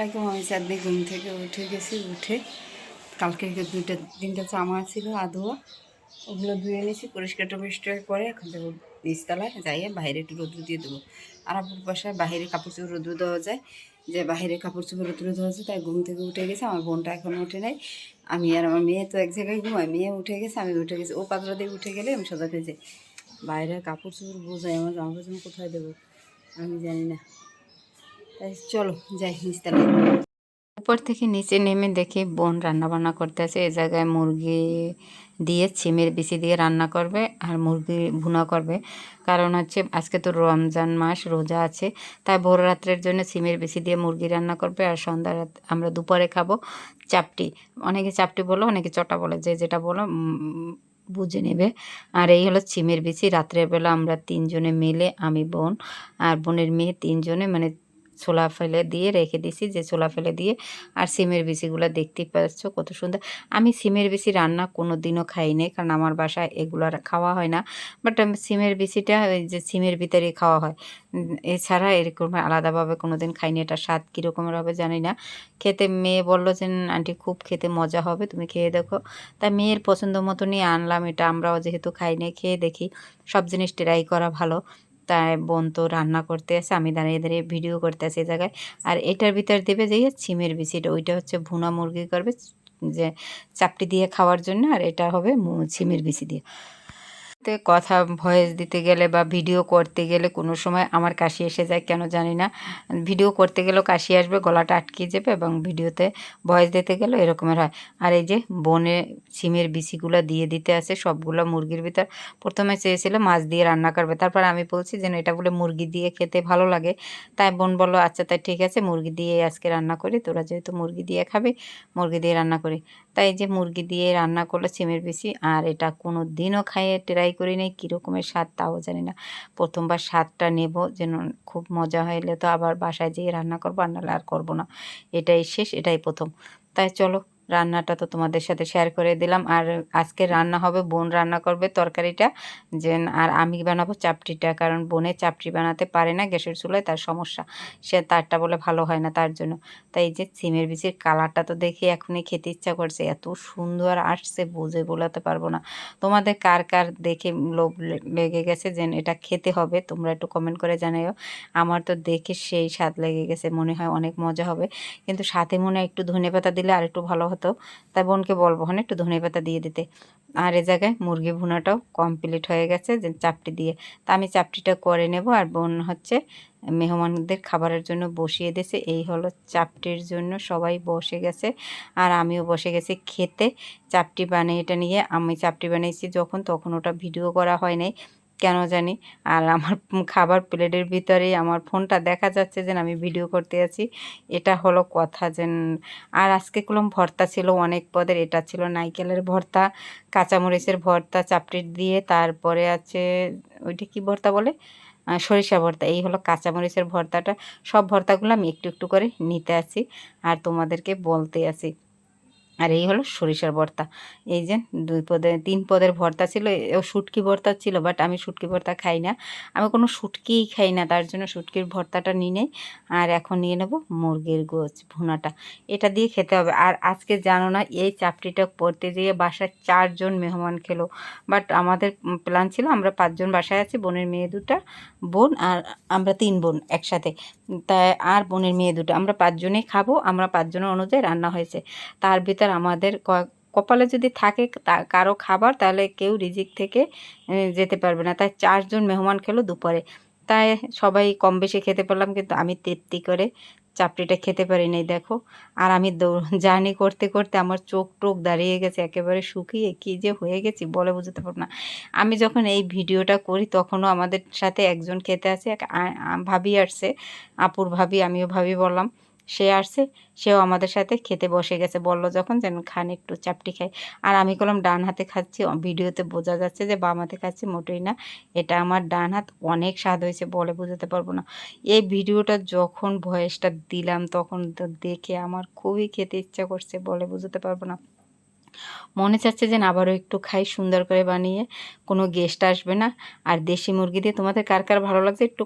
আলাইকুম। আমি চাঁদনি ঘুম থেকে উঠে গেছি। উঠে কালকে তিনটা জামা ছিল আধোয়া, ওগুলো ধুয়ে নিয়েছি পরিষ্কার টরিষ্কার করে। এখন যাবো নিচতলায়, যাইয়ে বাইরে একটু রোদ্র দিয়ে দেবো। আর আপুর বাসায় বাইরে কাপড় চোপড় রোদ্র দেওয়া যায়, যে বাইরে কাপড় চোপড় রোদ্র দেওয়া যায়। তাই ঘুম থেকে উঠে গেছে। আমার বোনটা এখনও উঠে নাই। আমি আর আমার মেয়ে তো এক জায়গায় ঘুমাই। মেয়ে উঠে গেছে, আমি উঠে গেছি। ও পাতলা দিয়ে উঠে গেলে আমি সোজা পেয়েছি বাইরের কাপড় চোপড় বোঝাই। আমার জামা কাপড় কোথায় দেবো আমি জানি না। তাই চলো যাই নিচতলায়। উপর থেকে নিচে নেমে দেখি বোন রান্না বান্না করতে আছে। এই জায়গায় মুরগি দিয়ে সিমের বিচি দিয়ে রান্না করবে আর মুরগি ভুনা করবে। কারণ হচ্ছে আজকে তো রমজান মাস, রোজা আছে। তাই ভোর রাত্রের জন্য সিমের বিচি দিয়ে মুরগি রান্না করবে। আর সন্ধ্যা আমরা দুপুরে খাবো চাপটি। অনেকে চাপটি বলো, অনেকে চটা বলে, যে যেটা বলো বুঝে নেবে। আর এই হলো সিমের বিচি। রাত্রের বেলা আমরা তিনজনে মিলে, আমি বোন আর বোনের মেয়ে, তিনজনে মানে ছোলা ফেলে দিয়ে রেখে দিছি, যে ছোলা ফেলে দিয়ে। আর সিমের বিচিগুলো দেখতেই পাচ্ছ কত সুন্দর। আমি সিমের বিচি রান্না কোনো দিনও খাইনি, কারণ আমার বাসায় এগুলো খাওয়া হয় না। বাট আমি সিমের বিচিটা ওই যে সিমের ভিতরেই খাওয়া হয়, এছাড়া এরকম আলাদাভাবে কোনো দিন খাইনি। এটা স্বাদ কীরকমের হবে জানি না। খেতে মেয়ে বললো যে আন্টি খুব খেতে মজা হবে, তুমি খেয়ে দেখো। তা মেয়ের পছন্দ মতনই আনলাম এটা। আমরাও যেহেতু খাইনি, খেয়ে দেখি। সব জিনিস ট্রাই করা ভালো। তাই বোন তো রান্না করতে আসে, আমি দাঁড়িয়ে দাঁড়িয়ে ভিডিও করতে আসি এই জায়গায়। আর এটার ভিতর দেবে যে সিমের বিচিটা, ওইটা হচ্ছে ভুনা মুরগি করবে, যে চাপটি দিয়ে খাওয়ার জন্য। আর এটা হবে সিমের বিচি দিয়ে। কথা ভয়েস দিতে গেলে বা ভিডিও করতে গেলে কোনো সময় আমার কাশি এসে যায়, কেন জানি না। ভিডিও করতে গেলেও কাশি আসবে, গলাটা আটকে যাবে, এবং ভিডিওতে ভয়েস দিতে গেলেও এরকমের হয়। আর এই যে বনে সিমের বিচিগুলো দিয়ে দিতে আছে সবগুলো মুরগির ভিতর। প্রথমে চেয়েছিল মাছ দিয়ে রান্না করবে, তারপর আমি বলছি যে এটা বলে মুরগি দিয়ে খেতে ভালো লাগে। তাই বোন বললো আচ্ছা তাই ঠিক আছে, মুরগি দিয়ে আজকে রান্না করি, তোরা যেহেতু মুরগি দিয়ে খাবে মুরগি দিয়ে রান্না করি। তাই যে মুরগি দিয়ে রান্না করলো সিমের বিচি। আর এটা কোনো দিনও খাইয়ে ট্রাই করি নাই, কীরকমের স্বাদ তাও জানি না। প্রথমবার স্বাদটা নেব, যেন খুব মজা হইলে তো আবার বাসায় যেয়ে রান্না করবো, আর নাহলে আর করবো না। এটাই শেষ, এটাই প্রথম। তাই চলো, রান্নাটা তো তোমাদের সাথে শেয়ার করে দিলাম। আর আজকে রান্না হবে, বোন রান্না করবে তরকারিটা, যে আর আমি বানাবো চাপটিটা। কারণ বোনে চাপটি বানাতে পারে না, গ্যাসের চুলায় তার সমস্যা, সে তারটা বলে ভালো হয় না তার জন্য। তাই এই যে সিমের বিচির কালারটা তো দেখে এখনই খেতে ইচ্ছা করছে, এত সুন্দর আসছে বুঝে বোলাতে পারবো না। তোমাদের কার কার দেখে লোভ লেগে গেছে যে এটা খেতে হবে, তোমরা একটু কমেন্ট করে জানাইও। আমার তো দেখে সেই স্বাদ লেগে গেছে, মনে হয় অনেক মজা হবে। কিন্তু সাথে মনে হয় একটু ধনেপাতা দিলে আর একটু ভালো হতো। তাই বোনকে বলবো হ্যাঁ একটু ধনেপাতা দিয়ে দিতে। আর এ জায়গায় মুরগি ভুনাটাও কমপ্লিট হয়ে গেছে, যে চাপটি দিয়ে। তা আমি চাপটিটা করে নেব। আর বোন হচ্ছে মেহমানদের খাবারের জন্য বসিয়ে দিয়েছে। এই হলো চাপটির জন্য সবাই বসে গেছে, আর আমিও বসে গেছি খেতে। চাপটি বানিয়ে এটা নিয়ে, আমি চাপটি বানিয়েছি যখন, তখন ওটা ভিডিও করা হয় নাই কেন জানি। আর আমার খাবার প্লেটের ভিতরেই আমার ফোনটা দেখা যাচ্ছে যে আমি ভিডিও করতে আছি, এটা হলো কথা। যে আর আজকে কলম ভর্তা ছিল অনেক পদের। এটা ছিল নারকেলের ভর্তা, কাঁচামরিচের ভর্তা চাপটির দিয়ে, তারপরে আছে ওইটা কি ভর্তা বলে, সরিষা ভর্তা। এই হলো কাঁচামরিচের ভর্তাটা। সব ভর্তাগুলো আমি একটু একটু করে নিতে আছি আর তোমাদেরকে বলতে আছি। আর এই হলো সরিষার ভর্তা। এই যে 2 পদের 3 পদের ভর্তা ছিল। ও শুটকি ভর্তা ছিল, বাট আমি শুটকি ভর্তা খাই না। আমি কোনো শুটকিই খাই না, তার জন্য শুটকির ভর্তাটা নিয়ে নেই। আর এখন নিয়ে নেব মুরগির গোছ ভুনাটা, এটা দিয়ে খেতে হবে। আর আজকে জানো না, এই চাপটিটা পড়তে যেয়ে বাসায় 4 জন মেহমান খেলো। বাট আমাদের প্ল্যান ছিল আমরা 5 জন বাসায় আছি, বোনের মেয়ে 2টা, বোন আর আমরা 3 বোন একসাথে। তাই আর বোনের মেয়ে 2টা, আমরা 5 জনেই খাবো। আমরা 5 জনের অনুযায়ী রান্না হয়েছে। তার ভিতর আমাদের কপালে যদি থাকে কারো খাবার, তাহলে কেউ রিজিক থেকে যেতে পারবে না। তাই 4 জন মেহমান খেলো দুপুরে। তাই সবাই কম বেশি খেতে পারলাম, কিন্তু আমি তৃপ্তি করে চাপড়িটা খেতে পারি নাই দেখো। আর আমি জার্নি করতে করতে আমার চোখ টোক দাঁড়িয়ে গেছে, একেবারে শুকিয়ে কী যে হয়ে গেছি বলে বুঝতে পারবো না। আমি যখন এই ভিডিওটা করি তখনও আমাদের সাথে একজন খেতে আসে, এক ভাবি আসছে, আপুর ভাবি, আমিও ভাবি বললাম। সে আসছে, সেও আমাদের সাথে খেতে বসে গেছে। বলল যখন যেন খান একটু চাপটি খাই। আর আমি বললাম ডান হাতে খাচ্ছি, ভিডিওতে বোঝা যাচ্ছে যে বাম হাতে খাচ্ছি, মোটেই না, এটা আমার ডান হাত। অনেক স্বাদ হয়েছে বলে বোঝাতে পারবো না। এই ভিডিওটা যখন ভয়েসটা দিলাম তখন তো দেখে আমার খুবই খেতে ইচ্ছা করছে বলে বোঝাতে পারবো না। মনে চাচ্ছে যে আবারও একটু খাই সুন্দর করে বানিয়ে, কোনো গেস্ট আসবে না। আর দেশি মুরগি দিয়ে তোমাদের কার কার ভালো লাগছে একটু